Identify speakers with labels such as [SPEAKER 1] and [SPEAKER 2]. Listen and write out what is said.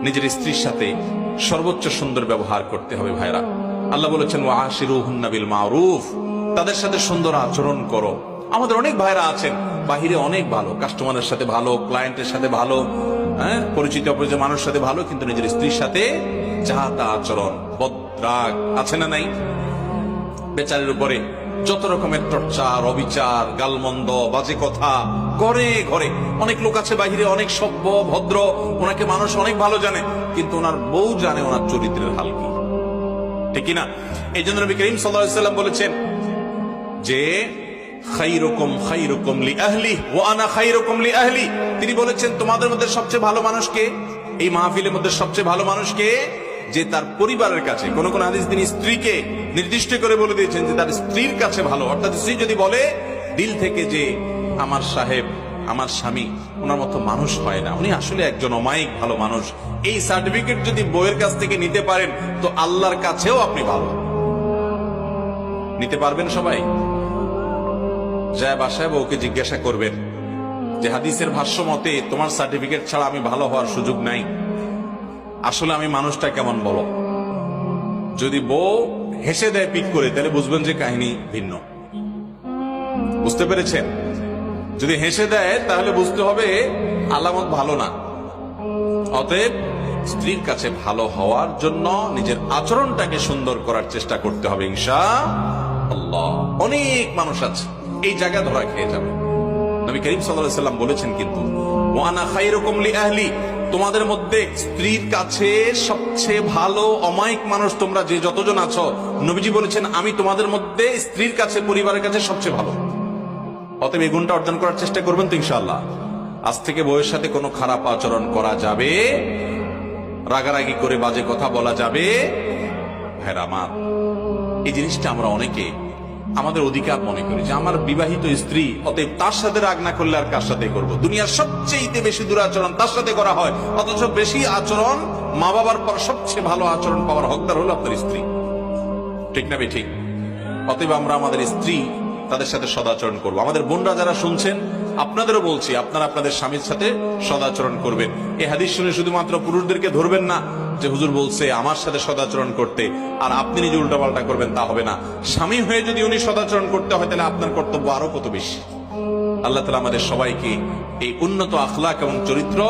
[SPEAKER 1] নিজের স্ত্রীর সাথে সর্বোচ্চ সুন্দর ব্যবহার করতে হবে ভাইরা। আল্লাহ বলেছেন ওয়াশিরুহুন্না বিল মারুফ, তাদের সাথে সুন্দর আচরণ করো। আমাদের অনেক ভাইরা আছেন বাহিরে অনেক ভালো, কাস্টমারের সাথে ভালো, ক্লায়েন্টের সাথে ভালো, পরিচিত অপরিচিত মানুষের সাথে ভালো, কিন্তু নিজের স্ত্রীর সাথে যা তা আচরণ, বদরাগ আছে না নাই? বেচারের উপরে যত রকমের টর্চার, অবিচার, গালমন্দ, বাজে কথা ঘরে ঘরে। অনেক লোক আছে বাহিরে অনেক সভ্য ভদ্র, ওনাকে মানুষ অনেক ভালো জানে, কিন্তু ওনার বউ জানে ওনার চরিত্রের হাল কি, ঠিক কিনা? এই জন্য নবী করিম সাল্লাল্লাহু আলাইহি ওয়াসাল্লাম বলেছেন যে খায়রুকুম খায়রুকুম লিআহলি ওয়া আনা খায়রুকুম লিআহলি। তিনি বলেছেন তোমাদের মধ্যে সবচেয়ে ভালো মানুষ কে? এই মাহফিলের মধ্যে সবচেয়ে ভালো মানুষ কে? যে তার পরিবারের কাছে, কোন কোন হাদিস তিনি স্ত্রীকে নির্দিষ্ট করে বলে দিয়েছেন যে তার স্ত্রীর কাছে ভালো। অর্থাৎ স্ত্রী যদি বলে দিল থেকে যে আমার সাহেব, আমার স্বামী ওনার মতো মানুষ হয় না, উনি আসলে একজন অমায়িক ভালো মানুষ, এই সার্টিফিকেট যদি বউয়ের কাছ থেকে নিতে পারেন তো আল্লাহর কাছেও আপনি ভালো নিতে পারবেন। সবাই যায় বাসায় বউকে জিজ্ঞাসা করবেন যে হাদিসের ভাষ্য মতে তোমার সার্টিফিকেট ছাড়া আমি ভালো হওয়ার সুযোগ নাই, আসলে আমি মানুষটা কেমন বলো। যদি বউ হেসে দেয় পিক করে, তাহলে বুঝবেন যে কাহিনী ভিন্ন। বুঝতে পেরেছেন? যদি হেসে দেয় তাহলে বুঝতে হবে আলামত ভালো না। অতএব স্ত্রীর কাছে ভালো হওয়ার জন্য নিজের আচরণটাকে সুন্দর করার চেষ্টা করতে হবে ইনশাআল্লাহ। অনেক মানুষ আছে এই জায়গা ধরা খেয়ে যাবে। নবী করিম সাল্লাল্লাহু আলাইহি ওয়াসাল্লাম বলেছেন কিন্তু ওয়া আনা খায়রুকুম লিআহলি, তোমাদের মধ্যে স্ত্রীর কাছে সবচেয়ে ভালো অমায়িক মানুষ তোমরা যে যতজন আছো, নবীজি বলেছেন আমি তোমাদের মধ্যে স্ত্রীর কাছে, পরিবারের কাছে সবচেয়ে ভালো। অতএব এই গুণটা অর্জন করার চেষ্টা করবেন তো ইনশাআল্লাহ। আজ থেকে বউয়ের সাথে কোনো খারাপ আচরণ করা যাবে, রাগারাগি করে বাজে কথা বলা যাবে ভাইরা আমার। এই জিনিসটা আমরা অনেকে আমাদের অধিকার মনে করি যে আমার বিবাহিত স্ত্রী, অতএব তার সাথে রাগ না করলে আর কার সাথে করবো। দুনিয়ার সবচেয়ে বেশি দুরাচরণ তার সাথে করা হয়, অথচ বেশি আচরণ মা বাবার পর সবচেয়ে ভালো আচরণ পাওয়ার হকদার হলো আপনার স্ত্রী, ঠিক না ঠিক? অতএব আমরা আমাদের স্ত্রী তাদের সাথে সদাচরণ করবো। আমাদের বোনরা যারা শুনছেন আপনাদেরও বলছি, আপনারা আপনাদের স্বামীর সাথে সদাচরণ করবেন। এই হাদিস শুনে শুধুমাত্র পুরুষদেরকে ধরবেন না যে হুজুর বলছে আমার সাথে সদাচরণ করতে, আর আপনি নিজে উল্টাপাল্টা করবেন, তা হবে না। স্বামী হয়ে যদি উনি সদাচরণ করতে হয় তাহলে আপনার কর্তব্য আরো কত বেশি। আল্লাহ তাআলা আমাদের সবাইকে এই উন্নত আখলাক এবং চরিত্র